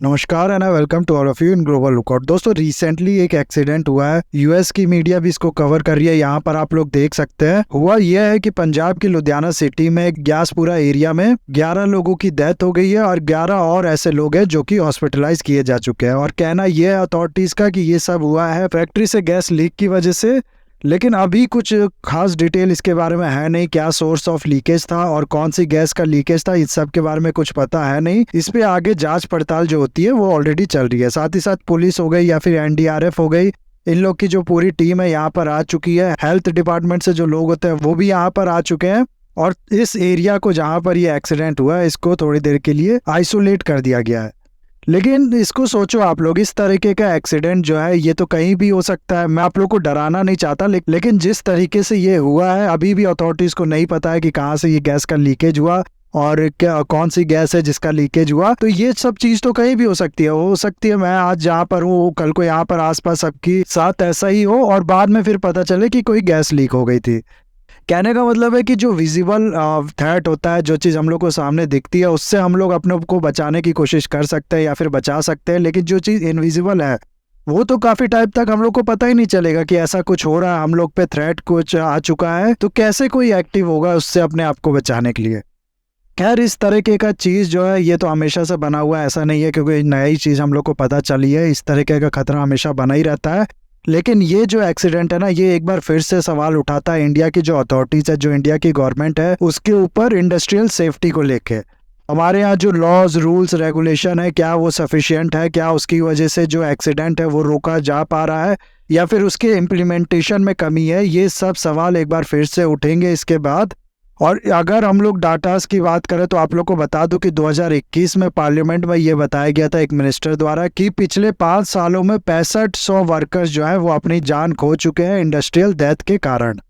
नमस्कार and welcome to all of you in Global Lookout. दोस्तों, recently एक accident हुआ है। यूएस की मीडिया भी इसको कवर कर रही है। यहाँ पर आप लोग देख सकते हैं। हुआ यह है कि पंजाब की लुधियाना सिटी में ग्यासपुरा एरिया में 11 लोगों की डेथ हो गई है और 11 और ऐसे लोग हैं जो कि हॉस्पिटलाइज किए जा चुके हैं। और कहना यह है अथॉरिटीज का कि ये सब हुआ है फैक्ट्री से गैस लीक की वजह से। लेकिन अभी कुछ खास डिटेल इसके बारे में है नहीं, क्या सोर्स ऑफ लीकेज था और कौन सी गैस का लीकेज था, इस सब के बारे में कुछ पता है नहीं। इस पे आगे जांच पड़ताल जो होती है वो ऑलरेडी चल रही है। साथ ही साथ पुलिस हो गई या फिर एनडीआरएफ हो गई, इन लोग की जो पूरी टीम है यहाँ पर आ चुकी है। हेल्थ डिपार्टमेंट से जो लोग होते हैं वो भी यहाँ पर आ चुके हैं और इस एरिया को जहाँ पर ये एक्सीडेंट हुआ है इसको थोड़ी देर के लिए आइसोलेट कर दिया गया है। लेकिन इसको सोचो आप लोग, इस तरीके का एक्सीडेंट जो है ये तो कहीं भी हो सकता है। मैं आप लोग को डराना नहीं चाहता, लेकिन जिस तरीके से ये हुआ है अभी भी अथॉरिटीज को नहीं पता है कि कहाँ से ये गैस का लीकेज हुआ और क्या कौन सी गैस है जिसका लीकेज हुआ। तो ये सब चीज तो कहीं भी हो सकती है। हो सकती है मैं आज जहाँ पर हूँ कल को यहाँ पर आसपास सबकी साथ ऐसा ही हो और बाद में फिर पता चले कि कोई गैस लीक हो गई थी। कहने का मतलब है कि जो विजिबल थ्रेट होता है, जो चीज़ हम लोग को सामने दिखती है, उससे हम लोग अपने को बचाने की कोशिश कर सकते हैं या फिर बचा सकते हैं। लेकिन जो चीज़ इनविजिबल है वो तो काफ़ी टाइम तक हम लोग को पता ही नहीं चलेगा कि ऐसा कुछ हो रहा है, हम लोग पे थ्रेट कुछ आ चुका है। तो कैसे कोई एक्टिव होगा उससे अपने आप को बचाने के लिए। खैर, इस तरीके का चीज़ जो है ये तो हमेशा से बना हुआ है, ऐसा नहीं है क्योंकि नई चीज़ हम लोग को पता चली है। इस तरीके का खतरा हमेशा बना ही रहता है। लेकिन ये जो एक्सीडेंट है ना, ये एक बार फिर से सवाल उठाता है इंडिया की जो अथॉरिटीज है, जो इंडिया की गवर्नमेंट है, उसके ऊपर इंडस्ट्रियल सेफ्टी को लेके। हमारे यहाँ जो लॉज रूल्स रेगुलेशन है, क्या वो सफिशिएंट है? क्या उसकी वजह से जो एक्सीडेंट है वो रोका जा पा रहा है या फिर उसके इम्प्लीमेंटेशन में कमी है? ये सब सवाल एक बार फिर से उठेंगे इसके बाद। और अगर हम लोग डाटास की बात करें तो आप लोग को बता दूं कि 2021 में पार्लियामेंट में ये बताया गया था एक मिनिस्टर द्वारा कि पिछले 5 सालों में 6500 वर्कर्स जो है वो अपनी जान खो चुके हैं इंडस्ट्रियल डेथ के कारण।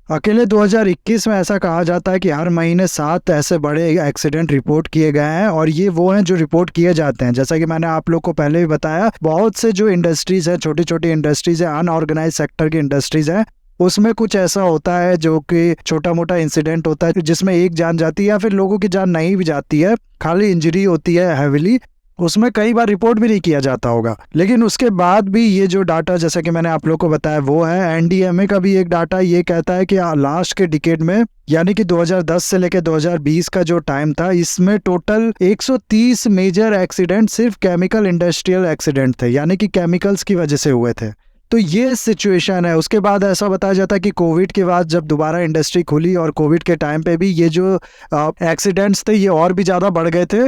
अकेले 2021 में ऐसा कहा जाता है कि हर महीने 7 ऐसे बड़े एक्सीडेंट रिपोर्ट किए गए हैं और ये वो हैं जो रिपोर्ट किए जाते हैं। जैसा कि मैंने आप लोग को पहले भी बताया, बहुत से जो इंडस्ट्रीज है, छोटी छोटी इंडस्ट्रीज है, अनऑर्गेनाइज सेक्टर की इंडस्ट्रीज है, उसमें कुछ ऐसा होता है जो कि छोटा मोटा इंसिडेंट होता है जिसमें एक जान जाती है या फिर लोगों की जान नहीं भी जाती है, खाली इंजरी होती है हैविली। उसमें कई बार रिपोर्ट भी नहीं किया जाता होगा। लेकिन उसके बाद भी ये जो डाटा जैसा कि मैंने आप लोग को बताया वो है। एनडीएमए का भी एक डाटा ये कहता है कि लास्ट के डिकेड में, यानी कि 2010 से लेकर 2020 का जो टाइम था, इसमें टोटल 130 मेजर एक्सीडेंट सिर्फ केमिकल इंडस्ट्रियल एक्सीडेंट थे, यानी कि केमिकल्स की वजह से हुए थे। तो ये सिचुएशन है। उसके बाद ऐसा बताया जाता है कि कोविड के बाद जब दोबारा इंडस्ट्री खुली और कोविड के टाइम पे भी ये जो एक्सीडेंट्स थे ये और भी ज़्यादा बढ़ गए थे।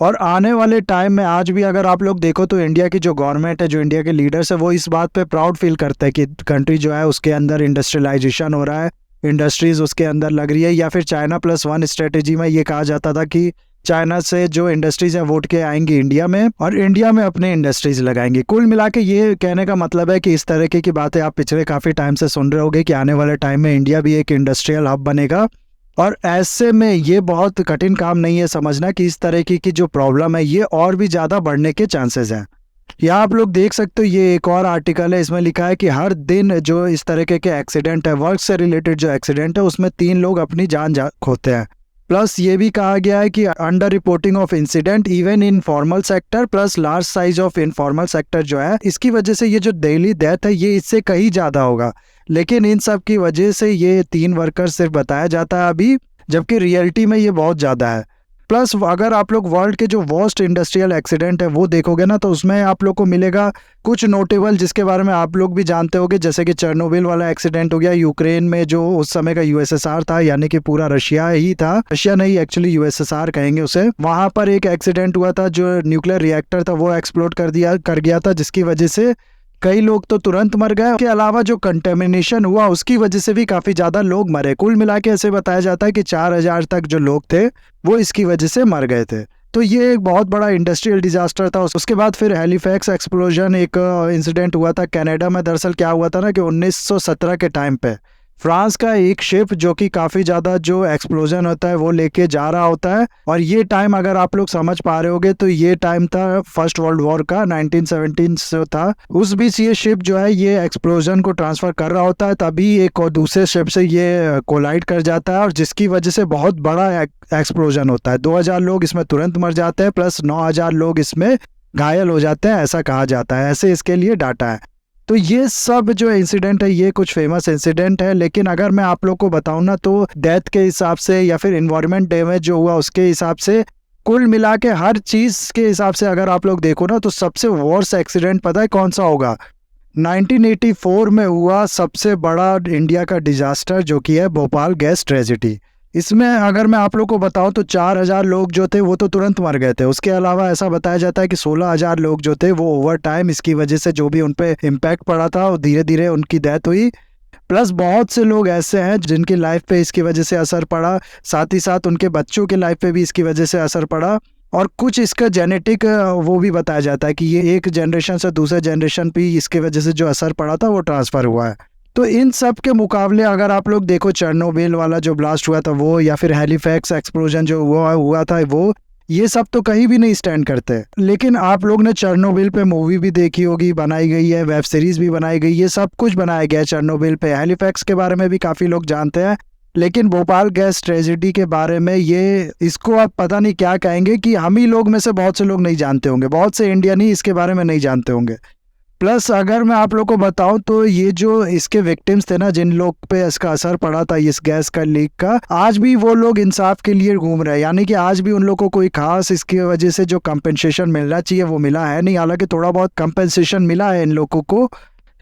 और आने वाले टाइम में आज भी अगर आप लोग देखो तो इंडिया की जो गवर्नमेंट है, जो इंडिया के लीडर्स है, वो इस बात पे प्राउड फील करते हैं कि कंट्री जो है उसके अंदर इंडस्ट्रियलाइजेशन हो रहा है, इंडस्ट्रीज उसके अंदर लग रही है। या फिर चाइना प्लस वन स्ट्रेटेजी में ये कहा जाता था कि चाइना से जो इंडस्ट्रीज हैं वोट के आएंगी इंडिया में और इंडिया में अपने इंडस्ट्रीज लगाएंगी। कुल मिला के ये कहने का मतलब है कि इस तरीके की बातें आप पिछले काफ़ी टाइम से सुन रहे होगे कि आने वाले टाइम में इंडिया भी एक इंडस्ट्रियल हब बनेगा। और ऐसे में ये बहुत कठिन काम नहीं है समझना कि इस तरीके की जो प्रॉब्लम है ये और भी ज़्यादा बढ़ने के चांसेस हैं। यहाँ आप लोग देख सकते हो, ये एक और आर्टिकल है, इसमें लिखा है कि हर दिन जो इस तरीके के एक्सीडेंट है, वर्क से रिलेटेड जो एक्सीडेंट है, उसमें 3 लोग अपनी जान खोते हैं। प्लस ये भी कहा गया है कि under reporting of incident even in formal sector plus large size of informal sector जो है, इसकी वजह से ये जो डेली डेथ है ये इससे कहीं ज़्यादा होगा। लेकिन इन सब की वजह से ये 3 वर्कर सिर्फ बताया जाता है अभी, जबकि रियलिटी में ये बहुत ज़्यादा है। प्लस अगर आप लोग वर्ल्ड के जो वर्स्ट इंडस्ट्रियल एक्सीडेंट है वो देखोगे ना, तो उसमें आप लोग को मिलेगा कुछ नोटेबल जिसके बारे में आप लोग भी जानते होंगे, जैसे कि चेरनोबिल वाला एक्सीडेंट हो गया यूक्रेन में, जो उस समय का यूएसएसआर था, यानी कि पूरा रशिया ही था, रशिया नहीं एक्चुअली यूएसएसआर कहेंगे उसे। वहाँ पर एक एक्सीडेंट हुआ था, जो न्यूक्लियर रिएक्टर था वो एक्सप्लोड कर गया था, जिसकी वजह से कई लोग तो तुरंत मर गए। के अलावा जो कंटेमिनेशन हुआ उसकी वजह से भी काफ़ी ज़्यादा लोग मरे। कुल मिला के ऐसे बताया जाता है कि 4000 तक जो लोग थे वो इसकी वजह से मर गए थे। तो ये एक बहुत बड़ा इंडस्ट्रियल डिजास्टर था। उसके बाद फिर हैलिफैक्स एक्सप्लोजन एक इंसिडेंट हुआ था कनाडा में। दरअसल क्या हुआ था ना कि 1917 के टाइम पे फ्रांस का एक शिप जो कि काफ़ी ज़्यादा जो एक्सप्लोजन होता है वो लेके जा रहा होता है। और ये टाइम अगर आप लोग समझ पा रहे होगे तो ये टाइम था फर्स्ट वर्ल्ड वॉर का, 1917 से था। उस बीच ये शिप जो है ये एक्सप्लोजन को ट्रांसफ़र कर रहा होता है, तभी एक और दूसरे शिप से ये कोलाइड कर जाता है और जिसकी वजह से बहुत बड़ा एक्सप्लोजन होता है। 2000 लोग इसमें तुरंत मर जाते हैं, प्लस 9000 लोग इसमें घायल हो जाते हैं, ऐसा कहा जाता है, ऐसे इसके लिए डाटा है। तो ये सब जो इंसिडेंट है ये कुछ फेमस इंसिडेंट है, लेकिन अगर मैं आप लोग को बताऊं ना तो डेथ के हिसाब से या फिर इन्वायरमेंट डैमेज जो हुआ उसके हिसाब से, कुल मिला के हर चीज के हिसाब से अगर आप लोग देखो ना तो सबसे वर्स्ट एक्सीडेंट पता है कौन सा होगा? 1984 में हुआ सबसे बड़ा इंडिया का डिजास्टर, जो कि है भोपाल गैस ट्रेजेडी। इसमें अगर मैं आप लोग को बताऊं तो 4,000 लोग जो थे वो तो तुरंत मर गए थे। उसके अलावा ऐसा बताया जाता है कि 16,000 लोग जो थे वो ओवर टाइम इसकी वजह से जो भी उन पे इम्पैक्ट पड़ा था और धीरे धीरे उनकी डेथ हुई। प्लस बहुत से लोग ऐसे हैं जिनकी लाइफ पे इसकी वजह से असर पड़ा, साथ ही साथ उनके बच्चों के लाइफ पे भी इसकी वजह से असर पड़ा। और कुछ इसका जेनेटिक वो भी बताया जाता है कि ये एक जनरेशन से दूसरे जनरेशन पे इसकी वजह से जो असर पड़ा था वो ट्रांसफ़र हुआ है। तो इन सब के मुकाबले अगर आप लोग देखो चेरनोबिल वाला जो ब्लास्ट हुआ था वो, या फिर हैलीफैक्स एक्सप्लोजन जो हुआ था वो, ये सब तो कहीं भी नहीं स्टैंड करते। लेकिन आप लोग ने चेरनोबिल पे मूवी भी देखी होगी, बनाई गई है, वेब सीरीज भी बनाई गई है, सब कुछ बनाया गया है चेरनोबिल पे। हैलीफैक्स के बारे में भी काफ़ी लोग जानते हैं, लेकिन भोपाल गैस ट्रेजेडी के बारे में ये, इसको आप पता नहीं क्या कहेंगे कि हम ही लोग में से बहुत से लोग नहीं जानते होंगे, बहुत से इंडियन ही इसके बारे में नहीं जानते होंगे। प्लस अगर मैं आप लोग को बताऊं तो ये जो इसके विक्टिम्स थे ना, जिन लोग पे इसका असर पड़ा था इस गैस का लीक का, आज भी वो लोग इंसाफ के लिए घूम रहे हैं। यानी कि आज भी उन लोग को कोई खास इसकी वजह से जो कंपेंसेशन मिलना चाहिए वो मिला है नहीं। हालांकि थोड़ा बहुत कंपेंसेशन मिला है इन लोगों को,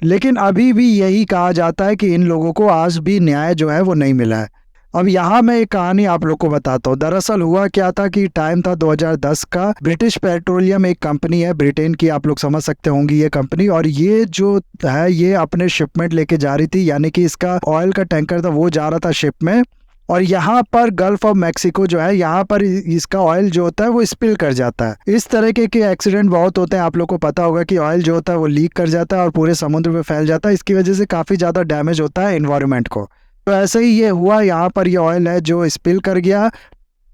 लेकिन अभी भी यही कहा जाता है कि इन लोगों को आज भी न्याय जो है वो नहीं मिला है। अब यहाँ मैं एक कहानी आप लोग को बताता हूँ। दरअसल हुआ क्या था कि टाइम था 2010 का। ब्रिटिश पेट्रोलियम एक कंपनी है ब्रिटेन की, आप लोग समझ सकते होंगी ये कंपनी, और ये जो है ये अपने शिपमेंट लेके जा रही थी, यानी कि इसका ऑयल का टैंकर था वो जा रहा था शिप में, और यहाँ पर गल्फ ऑफ मैक्सिको जो है यहाँ पर इसका ऑयल जो होता है वो स्पिल कर जाता है। इस तरह के एक्सीडेंट बहुत होते हैं, आप लोग को पता होगा कि ऑयल जो होता है वो लीक कर जाता है और पूरे समुद्र में फैल जाता है। इसकी वजह से काफ़ी ज़्यादा डैमेज होता है इन्वायरमेंट को। तो ऐसे ही ये हुआ, यहाँ पर ये ऑयल है जो स्पिल कर गया,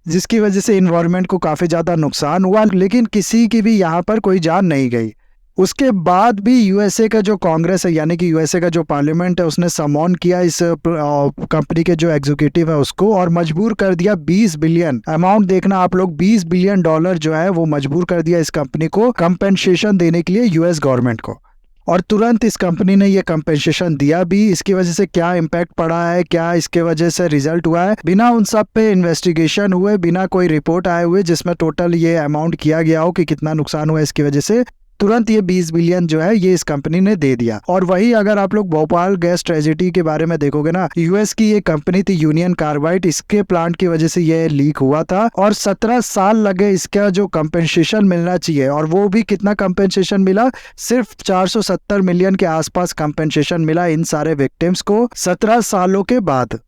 जिसकी वजह से इन्वायरमेंट को काफ़ी ज़्यादा नुकसान हुआ, लेकिन किसी की भी यहाँ पर कोई जान नहीं गई। उसके बाद भी यूएसए का जो कांग्रेस है, यानी कि यूएसए का जो पार्लियामेंट है, उसने समॉन किया इस कंपनी के जो एग्जीक्यूटिव है उसको, और मजबूर कर दिया 20 बिलियन, अमाउंट देखना आप लोग, 20 बिलियन डॉलर जो है वो मजबूर कर दिया इस कंपनी को कंपेंसेशन देने के लिए यूएस गवर्नमेंट को। और तुरंत इस कंपनी ने ये कंपेंसेशन दिया भी। इसकी वजह से क्या इम्पैक्ट पड़ा है, क्या इसके वजह से रिजल्ट हुआ है, बिना उन सब पे इन्वेस्टिगेशन हुए, बिना कोई रिपोर्ट आए हुए जिसमें टोटल ये अमाउंट किया गया हो कि कितना नुकसान हुआ इसकी वजह से, तुरंत ये 20 बिलियन जो है ये इस कंपनी ने दे दिया। और वही अगर आप लोग भोपाल गैस ट्रेजेडी के बारे में देखोगे ना, यूएस की ये कंपनी थी यूनियन कार्बाइड, इसके प्लांट की वजह से ये लीक हुआ था, और 17 साल लगे इसका जो कंपेंसेशन मिलना चाहिए, और वो भी कितना कंपेंसेशन मिला, सिर्फ 470 मिलियन के आसपास कंपेंसेशन मिला इन सारे विक्टिम्स को 17 सालों के बाद।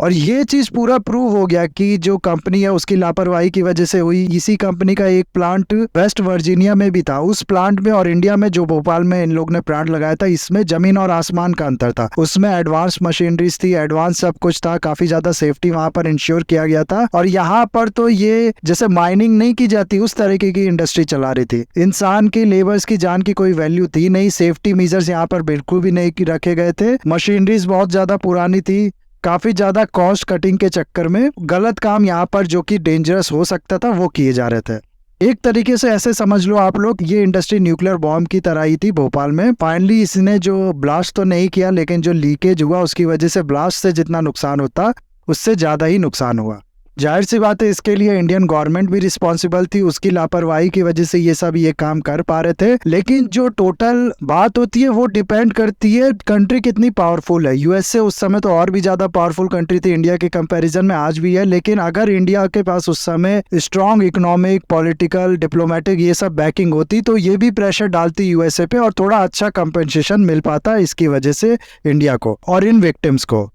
और ये चीज़ पूरा प्रूव हो गया कि जो कंपनी है उसकी लापरवाही की वजह से हुई। इसी कंपनी का एक प्लांट वेस्ट वर्जीनिया में भी था, उस प्लांट में और इंडिया में जो भोपाल में इन लोग ने प्लांट लगाया था, इसमें जमीन और आसमान का अंतर था। उसमें एडवांस मशीनरीज थी, एडवांस सब कुछ था, काफी ज्यादा सेफ्टी वहां पर इंश्योर किया गया था। और यहाँ पर तो ये जैसे माइनिंग नहीं की जाती उस तरीके की इंडस्ट्री चला रही थी। इंसान की, लेबर्स की जान की कोई वैल्यू थी नहीं, सेफ्टी मेजर्स यहाँ पर बिल्कुल भी नहीं रखे गए थे, मशीनरीज बहुत ज्यादा पुरानी थी, काफी ज्यादा कॉस्ट कटिंग के चक्कर में गलत काम यहाँ पर जो कि डेंजरस हो सकता था वो किए जा रहे थे। एक तरीके से ऐसे समझ लो आप लोग, ये इंडस्ट्री न्यूक्लियर बॉम्ब की तरह ही थी भोपाल में। फाइनली इसने जो ब्लास्ट तो नहीं किया, लेकिन जो लीकेज हुआ उसकी वजह से ब्लास्ट से जितना नुकसान होता उससे ज्यादा ही नुकसान हुआ। जाहिर सी बात है इसके लिए इंडियन गवर्नमेंट भी रिस्पॉन्सिबल थी, उसकी लापरवाही की वजह से ये सब ये काम कर पा रहे थे। लेकिन जो टोटल बात होती है वो डिपेंड करती है कंट्री कितनी पावरफुल है। यूएसए उस समय तो और भी ज्यादा पावरफुल कंट्री थी इंडिया के कंपैरिजन में, आज भी है, लेकिन अगर इंडिया के पास उस समय स्ट्रॉन्ग इकोनॉमिक, पॉलिटिकल, डिप्लोमेटिक ये सब बैकिंग होती तो ये भी प्रेशर डालती यूएसए पे और थोड़ा अच्छा कंपेंसेशन मिल पाता इसकी वजह से इंडिया को और इन विक्टिम्स को।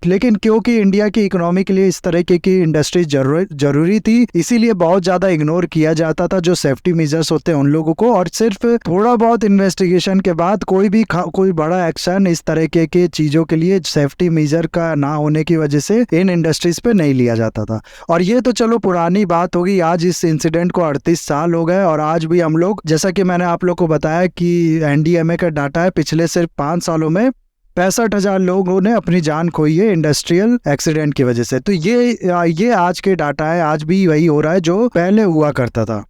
लेकिन क्योंकि इंडिया की इकोनॉमी के लिए इस तरह की इंडस्ट्री जरूरी थी, इसीलिए बहुत ज़्यादा इग्नोर किया जाता था जो सेफ्टी मेजर्स होते हैं उन लोगों को, और सिर्फ थोड़ा बहुत इन्वेस्टिगेशन के बाद कोई बड़ा एक्शन इस तरह के चीज़ों के लिए सेफ्टी मेजर का ना होने की वजह से इन इंडस्ट्रीज पे नहीं लिया जाता था। और ये तो चलो पुरानी बात होगी, आज इस इंसिडेंट को 38 साल हो गए और आज भी हम लोग, जैसा कि मैंने आप लोग को बताया कि एनडीएमए का डाटा है, पिछले सिर्फ 5 सालों में 65,000 लोगों ने अपनी जान खोई है इंडस्ट्रियल एक्सीडेंट की वजह से। तो ये आज के डाटा है, आज भी वही हो रहा है जो पहले हुआ करता था।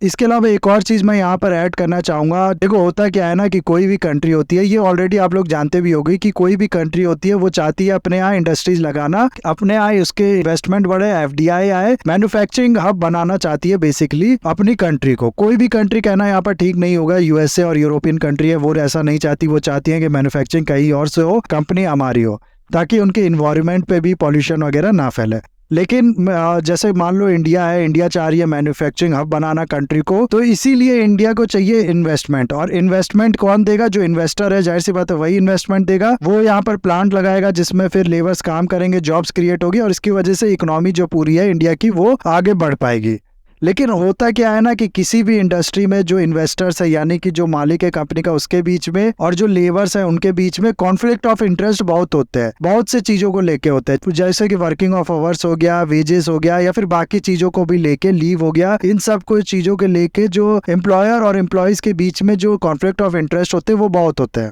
इसके अलावा एक और चीज़ मैं यहाँ पर ऐड करना चाहूँगा। देखो होता क्या है ना कि कोई भी कंट्री होती है, ये ऑलरेडी आप लोग जानते भी होंगे कि कोई भी कंट्री होती है वो चाहती है अपने यहाँ इंडस्ट्रीज लगाना, अपने यहाँ उसके इन्वेस्टमेंट बढ़े, एफडीआई आए, मैन्युफैक्चरिंग हब बनाना चाहती है बेसिकली अपनी कंट्री को। कोई भी कंट्री कहना यहाँ पर ठीक नहीं होगा, यूएसए और यूरोपियन कंट्री है वो ऐसा नहीं चाहती, वो चाहती है कि मैन्युफैक्चरिंग कहीं और से हो, कंपनी हमारी हो, ताकि उनके इन्वायरमेंट पे भी पॉल्यूशन वगैरह ना फैले। लेकिन जैसे मान लो इंडिया है, इंडिया चाह रही है मैन्युफैक्चरिंग हब बनाना कंट्री को, तो इसीलिए इंडिया को चाहिए इन्वेस्टमेंट। और इन्वेस्टमेंट कौन देगा? जो इन्वेस्टर है, जाहिर सी बात है वही इन्वेस्टमेंट देगा। वो यहाँ पर प्लांट लगाएगा जिसमें फिर लेबर्स काम करेंगे, जॉब्स क्रिएट होगी और इसकी वजह से इकोनॉमी जो पूरी है इंडिया की वो आगे बढ़ पाएगी। लेकिन होता क्या है ना कि किसी भी इंडस्ट्री में जो इन्वेस्टर्स है यानी कि जो मालिक है कंपनी का उसके बीच में और जो लेबर्स है उनके बीच में कॉन्फ्लिक्ट ऑफ इंटरेस्ट बहुत होते हैं, बहुत से चीजों को लेके होते हैं, जैसे कि वर्किंग ऑफ आवर्स हो गया, वेजेस हो गया, या फिर बाकी चीजों को भी लेके, लीव हो गया, इन सब को चीजों के लेके जो एम्प्लॉयर और एम्प्लॉयज के बीच में जो कॉन्फ्लिक्ट ऑफ इंटरेस्ट होते हैं वो बहुत होते हैं।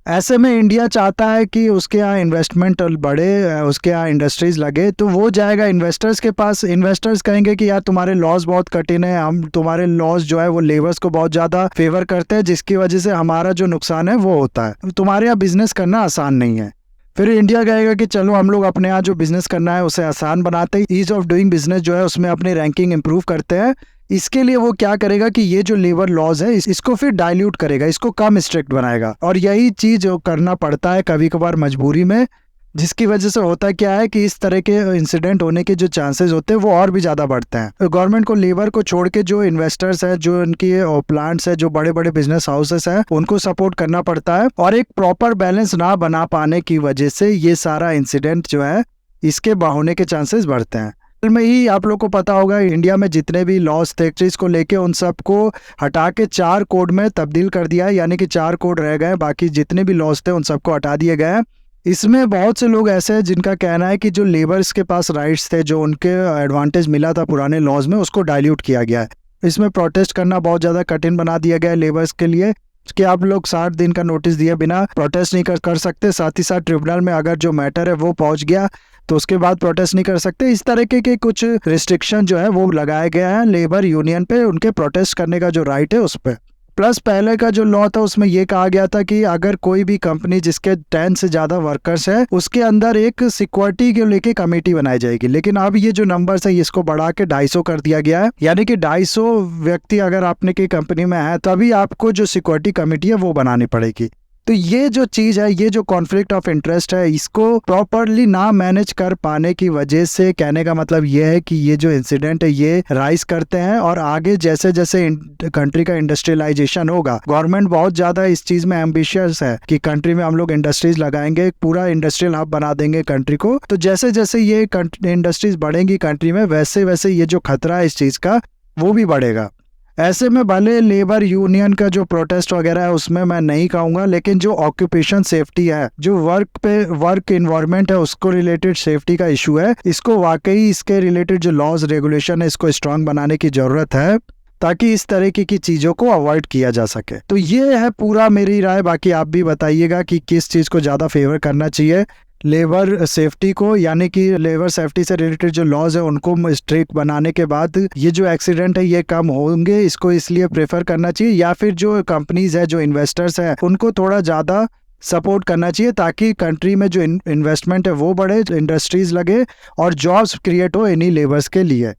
ऐसे में इंडिया चाहता है कि उसके यहाँ इन्वेस्टमेंट बढ़े, उसके यहाँ इंडस्ट्रीज लगे, तो वो जाएगा इन्वेस्टर्स के पास। इन्वेस्टर्स कहेंगे कि यार तुम्हारे लॉज बहुत कठिन है, हम तुम्हारे लॉज जो है वो लेबर्स को बहुत ज़्यादा फेवर करते हैं, जिसकी वजह से हमारा जो नुकसान है वो होता है, तुम्हारे यहाँ बिजनेस करना आसान नहीं है। फिर इंडिया कहेगा कि चलो हम लोग अपने यहाँ जो बिजनेस करना है उसे आसान बनाते हैं, ईज ऑफ डूइंग बिजनेस जो है उसमें अपनी रैंकिंग इंप्रूव करते हैं। इसके लिए वो क्या करेगा कि ये जो लेबर लॉज है इसको फिर डाइल्यूट करेगा, इसको कम स्ट्रिक्ट बनाएगा। और यही चीज करना पड़ता है कभी कभार मजबूरी में, जिसकी वजह से होता क्या है कि इस तरह के इंसिडेंट होने के जो चांसेस होते हैं वो और भी ज़्यादा बढ़ते हैं। गवर्नमेंट को लेबर को छोड़ के जो इन्वेस्टर्स हैं, जो उनकी प्लांट्स है, जो बड़े बड़े बिजनेस हाउसेस हैं, उनको सपोर्ट करना पड़ता है। और एक प्रॉपर बैलेंस ना बना पाने की वजह से ये सारा इंसिडेंट जो है इसके होने के चांसेस बढ़ते हैं। में ही आप लोग को पता होगा इंडिया में जितने भी लॉज थे चीज को लेके उन सबको हटा के 4 कोड में तब्दील कर दिया है, यानी कि 4 कोड रह गए, बाकी जितने भी लॉज थे उन सबको हटा दिए गए हैं। इसमें बहुत से लोग ऐसे हैं जिनका कहना है कि जो लेबर्स के पास राइट्स थे, जो उनके एडवांटेज मिला था पुराने लॉज में, उसको डाइल्यूट किया गया है। इसमें प्रोटेस्ट करना बहुत ज़्यादा कठिन बना दिया गया है लेबर्स के लिए, कि आप लोग 60 दिन का नोटिस दिए बिना प्रोटेस्ट नहीं कर सकते। साथ ही साथ ट्रिब्यूनल में अगर जो मैटर है वो पहुंच गया तो उसके बाद प्रोटेस्ट नहीं कर सकते। इस तरीके के कुछ रिस्ट्रिक्शन जो है वो लगाए गए हैं लेबर यूनियन पे, उनके प्रोटेस्ट करने का जो राइट है उस पर। प्लस पहले का जो लॉ था उसमें ये कहा गया था कि अगर कोई भी कंपनी जिसके 10 से ज़्यादा वर्कर्स है उसके अंदर एक सिक्योरिटी के लेके कमेटी बनाई जाएगी। लेकिन अब ये जो नंबर्स है इसको बढ़ा के 250 कर दिया गया है, यानी कि 250 व्यक्ति अगर आपने की कंपनी में है तभी आपको जो सिक्योरिटी कमेटी है वो बनानी पड़ेगी। तो ये जो चीज़ है, ये जो कॉन्फ्लिक्ट ऑफ इंटरेस्ट है, इसको प्रॉपरली ना मैनेज कर पाने की वजह से कहने का मतलब ये है कि ये जो इंसिडेंट है ये राइज करते हैं। और आगे जैसे जैसे कंट्री का इंडस्ट्रियलाइजेशन होगा, गवर्नमेंट बहुत ज़्यादा इस चीज़ में एम्बिशियस है कि कंट्री में हम लोग इंडस्ट्रीज लगाएंगे, पूरा इंडस्ट्रियल हब बना देंगे कंट्री को। तो जैसे जैसे ये इंडस्ट्रीज बढ़ेंगी कंट्री में, वैसे वैसे ये जो खतरा है इस चीज़ का वो भी बढ़ेगा। ऐसे में भले लेबर यूनियन का जो प्रोटेस्ट वगैरह है उसमें मैं नहीं कहूँगा, लेकिन जो ऑक्यूपेशन सेफ्टी है, जो वर्क इन्वायरमेंट है उसको रिलेटेड सेफ्टी का इशू है, इसको वाकई इसके रिलेटेड जो लॉज रेगुलेशन है इसको स्ट्रांग बनाने की ज़रूरत है ताकि इस तरीके की चीज़ों को अवॉइड किया जा सके। तो ये है पूरा मेरी राय। बाकी आप भी बताइएगा कि किस चीज़ को ज़्यादा फेवर करना चाहिए, लेबर सेफ्टी को, यानी कि लेबर सेफ्टी से रिलेटेड जो लॉज है उनको स्ट्रिक्ट बनाने के बाद ये जो एक्सीडेंट है ये कम होंगे, इसको इसलिए प्रेफर करना चाहिए, या फिर जो कंपनीज है, जो इन्वेस्टर्स है, उनको थोड़ा ज़्यादा सपोर्ट करना चाहिए ताकि कंट्री में जो इन्वेस्टमेंट है वो बढ़े, इंडस्ट्रीज लगे और जॉब्स क्रिएट हो इन्हीं लेबर्स के लिए।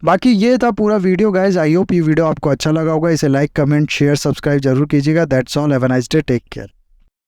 बाकी ये था पूरा वीडियो गाइज। आई होप ये वीडियो आपको अच्छा लगा होगा। इसे लाइक, कमेंट, शेयर, सब्सक्राइब जरूर कीजिएगा। That's all. Have a nice day. Take care.